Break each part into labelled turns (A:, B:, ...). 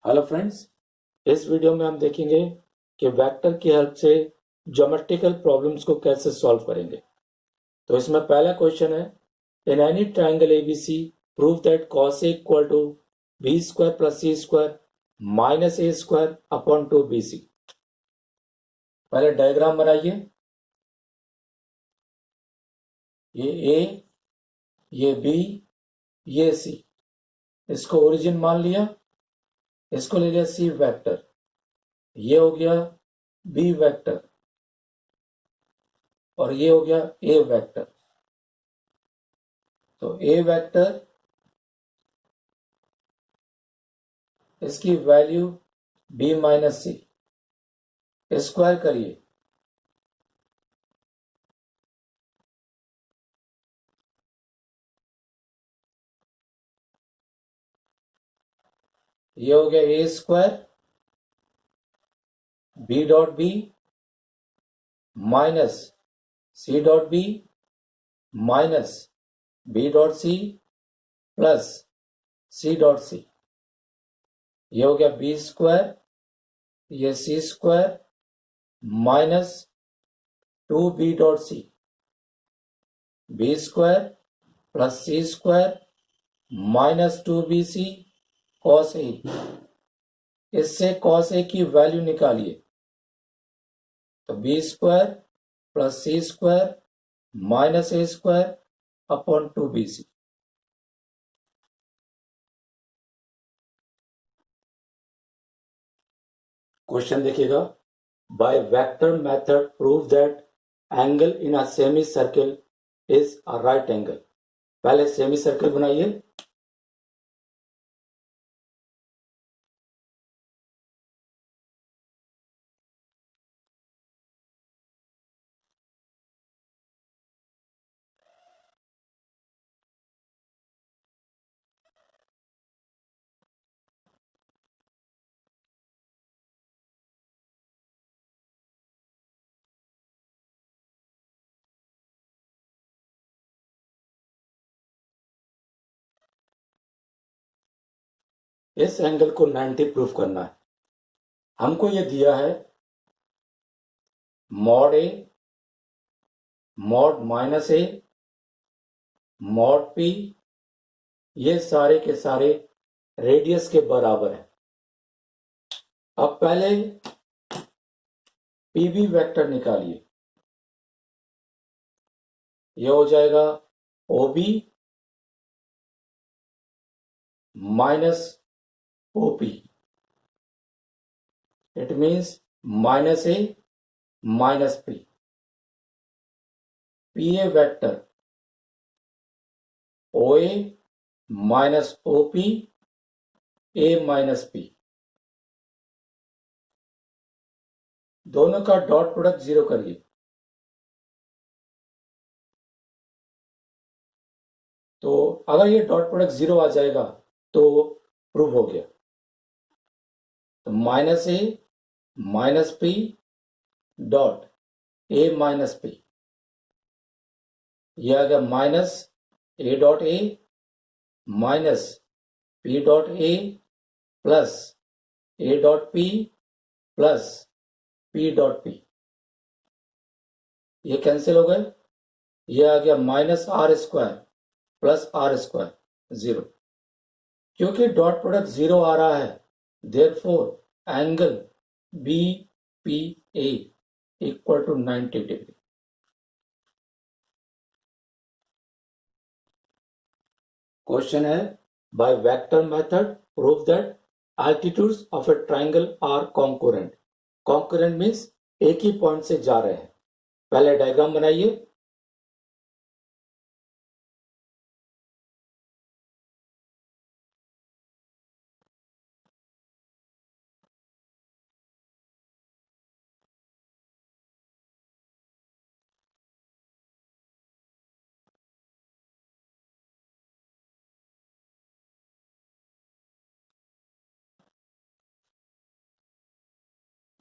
A: Hello friends, इस video में हम देखेंगे कि वेक्टर की हेल्प से ज्योमेट्रिकल प्रॉब्लम्स को कैसे सॉल्व करेंगे। तो इसमें पहला क्वेश्चन है, in any triangle ABC prove that cos A equal to B square plus C square minus A square upon 2bc। पहले डायग्राम बनाइए। ये ए, ये बी, ये सी, इसको ओरिजिन मान लिया, इसको ले लिया सी वेक्टर, ये हो गया बी वेक्टर और ये हो गया ए वेक्टर। तो ए वेक्टर, इसकी value b minus c, square करिए, ये हो गया a square b dot b minus c dot b minus B dot c plus c dot c. ये हो गया बी स्क्वायर, ये c square minus 2b dot c, b square plus C square minus 2bc cos a. इससे cos a की value निकालिए, तो b square plus सी square minus ए square upon 2bc। Question देखिएगा, by vector method prove that angle in a semi circle is a right angle. पहले semi circle बनाइए। इस angle को 90 proof करना है। हमको ये दिया है मॉड ए, मॉड माइनस ए, मॉड पी, ये सारे के सारे रेडियस के बराबर है। अब पहले पीबी वेक्टर निकालिए, ये हो जाएगा OB minus OP, it means minus a minus p. P a vector O a minus OP a minus p, दोनों का डॉट प्रोडक्ट जीरो करिए, तो अगर ये डॉट प्रोडक्ट जीरो आ जाएगा तो प्रूव हो गया। तो minus a minus p dot A minus p, यह आ गया minus A dot A minus p dot a plus a dot p plus p dot p. ये कैंसिल हो गए, ये आ गया minus r square plus r square zero. क्योंकि डॉट प्रोडक्ट जीरो आ रहा है, therefore angle b p a equal to 90 degree. Question है, by vector method prove that altitudes of A triangle are concurrent. Concurrent means एक ही point से जा रहे हैं। पहले डायग्राम बनाइए।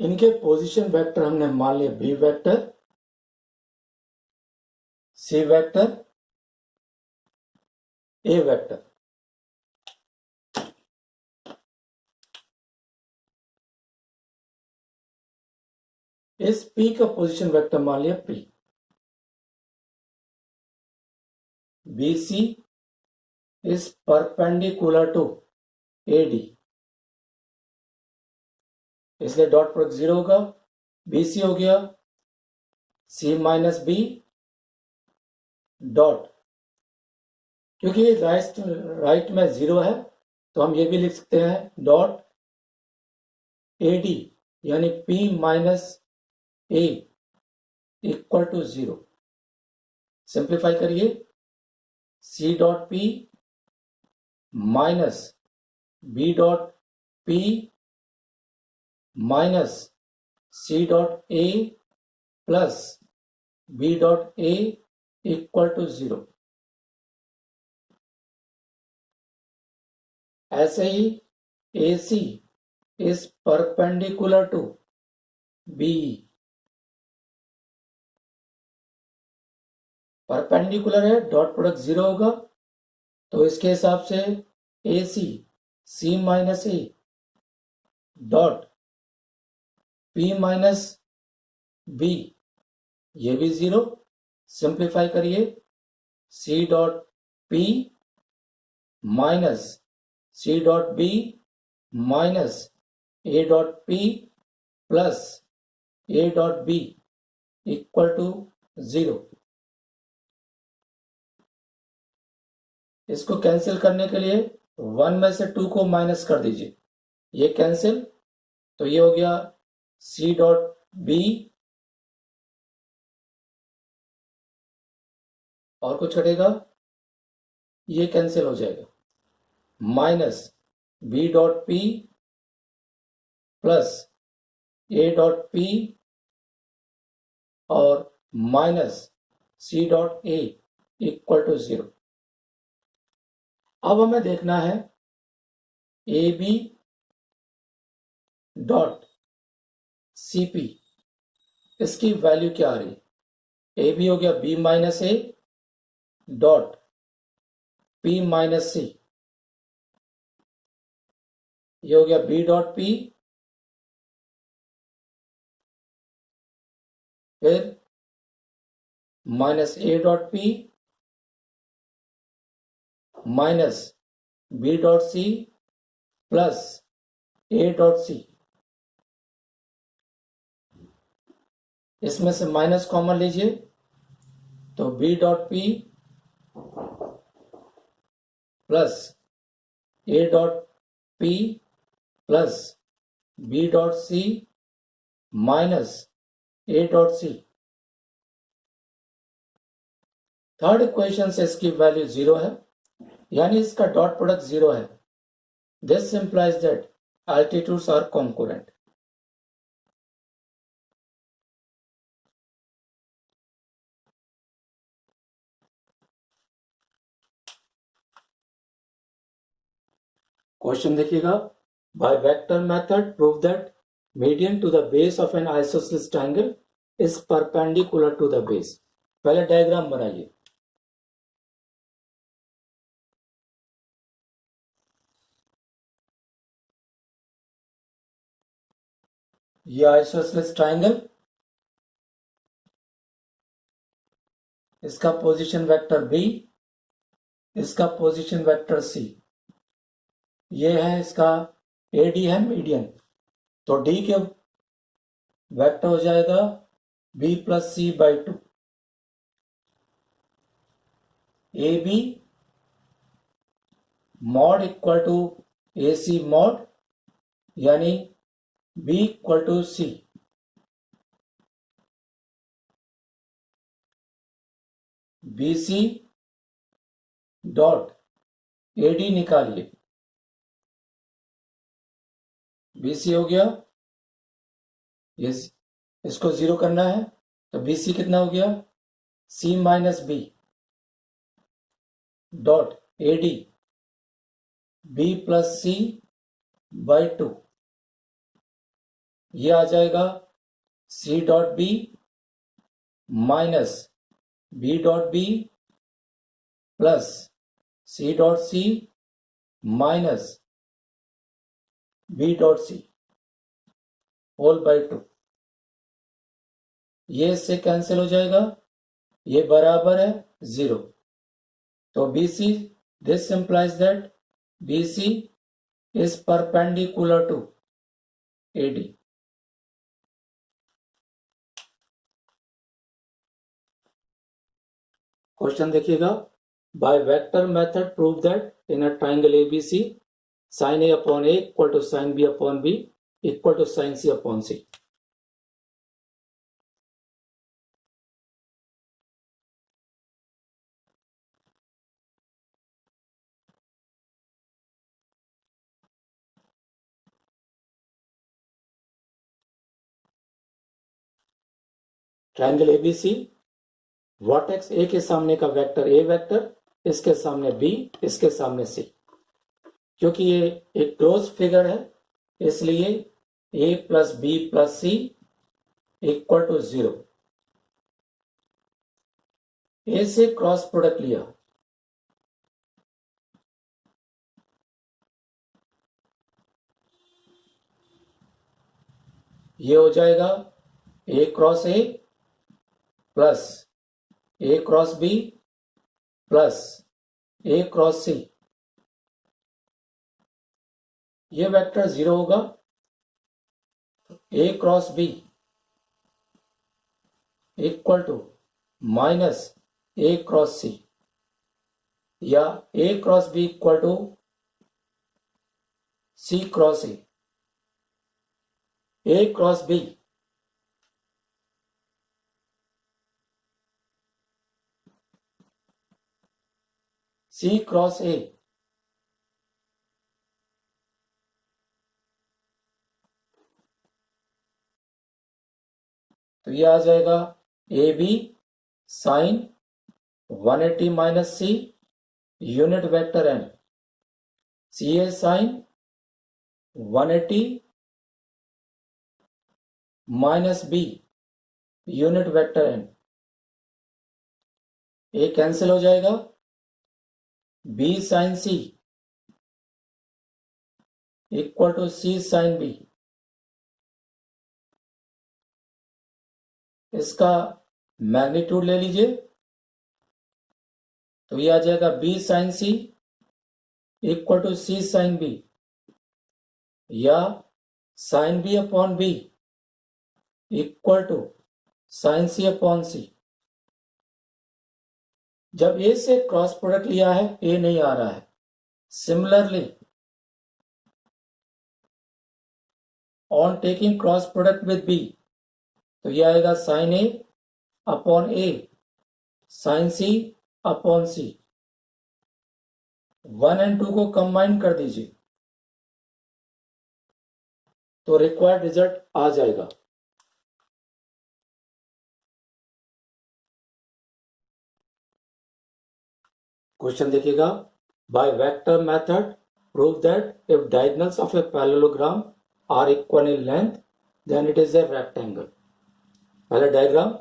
A: इनके पोजीशन वेक्टर हमने मान लिया बी वेक्टर, सी वेक्टर, ए वेक्टर। इस P का पोजीशन वेक्टर मान लिया P। BC is perpendicular to AD, इसलिए डॉट प्रोडक्ट 0 होगा। BC हो गया C माइनस B डॉट, क्योंकि राइट में 0 है तो हम ये भी लिख सकते हैं डॉट AD यानी P minus A equal to 0। Simplify करिए, C dot P minus B dot P minus C dot A plus B dot A equal to 0। ऐसे ही AC is perpendicular to BE, perpendicular है, dot product 0 होगा तो इसके हिसाब से AC C minus A dot P minus B ये भी 0। सिंप्लीफाई करिए, C dot P minus C dot B minus A dot P plus A dot B equal to 0। इसको कैंसिल करने के लिए 1 में से 2 को माइनस कर दीजिए, ये कैंसिल, तो ये हो गया C डॉट B और कुछ घटेगा, ये कैंसिल हो जाएगा, minus B dot P plus A dot P और minus C dot A equal to 0। अब हमें देखना है AB डॉट CP, इसकी वैल्यू क्या आ रही है। AB हो गया B minus A dot P minus C, ये हो गया B डॉट P, फिर minus A dot P minus B dot C plus A dot C, इसमें से माइनस कॉमन लीजिए तो B dot P plus A dot P plus B dot C minus A dot C। Third equation से इसकी value 0 है, यानी इसका dot product 0 है। This implies that altitudes are concurrent। Question देखिएगा, by vector method prove that median to the base of an isosceles triangle is perpendicular to the base. पहले diagram बनाइए। ये आइसोसेलेस ट्रायंगल, इसका position vector B, इसका position vector C, ये है इसका AD है मीडियन, तो D के वेक्टर हो जाएगा B plus C by 2। AB mod equal to AC mod यानी B equal to C। BC dot AD निकालिए, BC हो गया, इसको 0 करना है तो BC कितना हो गया C minus B dot AD B plus C by 2, ये आ जाएगा C dot B minus B dot B plus C dot C minus B dot C whole by 2। ये इससे कैंसिल हो जाएगा, ये बराबर है 0। तो BC, this implies that BC is perpendicular to AD. Question देखिएगा, by vector method prove that in a triangle ABC sin A upon A equal to sin B upon B equal to sin C upon C. Triangle ABC, vertex A के सामने का vector A vector, इसके सामने B, इसके सामने C। क्योंकि ये एक क्लोज फिगर है इसलिए A plus B plus C equal to 0। A से क्रॉस प्रोडक्ट लिया, ये हो जाएगा A cross A plus A cross B plus A cross C। ये वेक्टर 0 होगा, A cross B equal to minus A cross C, या A cross B equal to C cross A। A cross B C cross A, तो ये आ जाएगा AB sine 180 minus C unit vector N, CA sine 180 minus B unit vector N। A cancel हो जाएगा, B sine C equal to C sine B। इसका magnitude ले लीजिए, तो ये आ जाएगा B sine C equal to C sine B, या sine B upon B equal to sine C upon C। जब A से क्रॉस प्रोडक्ट लिया है A नहीं आ रहा है। Similarly on taking cross product with B, तो ये आएगा sign A upon A sine C upon C। 1 and 2 को कंबाइन कर दीजिए तो रिक्वायर्ड रिजल्ट आ जाएगा। क्वेश्चन देखिएगा, by vector method prove that if diagonals of a parallelogram are equal in length then it is a rectangle. पहले डायग्राम,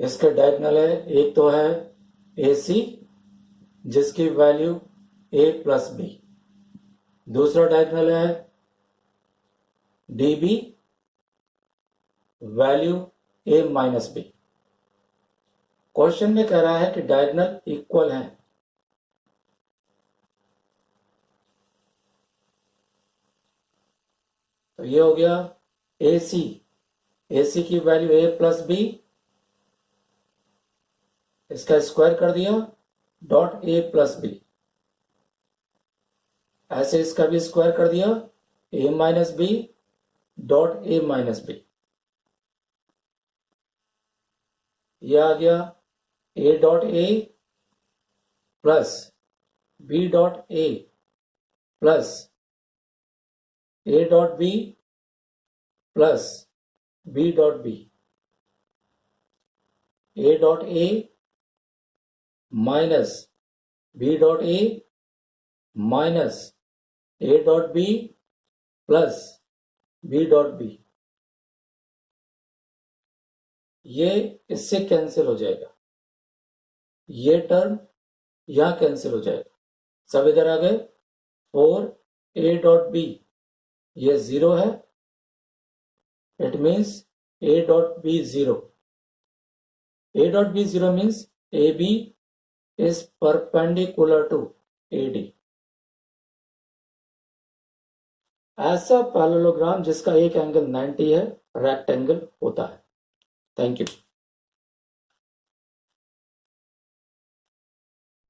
A: इसके diagonal है, एक तो है AC जिसकी वैल्यू A प्लस B, दूसरा डायगोनल है DB value A minus B। Question में कह रहा है कि डायगोनल इक्वल है, तो ये हो गया AC की वैल्यू A प्लस B, इसका स्क्वायर कर दिया डॉट A प्लस B, ऐसे इसका भी स्क्वायर कर दिया A minus B dot A minus B। ये आ गया A dot A plus B dot A plus A dot B plus B dot B, A dot A minus B dot A minus A dot B plus B dot B, ये इससे cancel हो जाएगा, ये term यहां cancel हो जाएगा, सब इधर आ गए। 4 ए डॉट बी ये 0 है, it means A dot B 0। A dot B 0 means A B is perpendicular to AD। ऐसा पैरेललोग्राम जिसका एक एंगल 90 है रेक्टेंगल होता है। Thank you.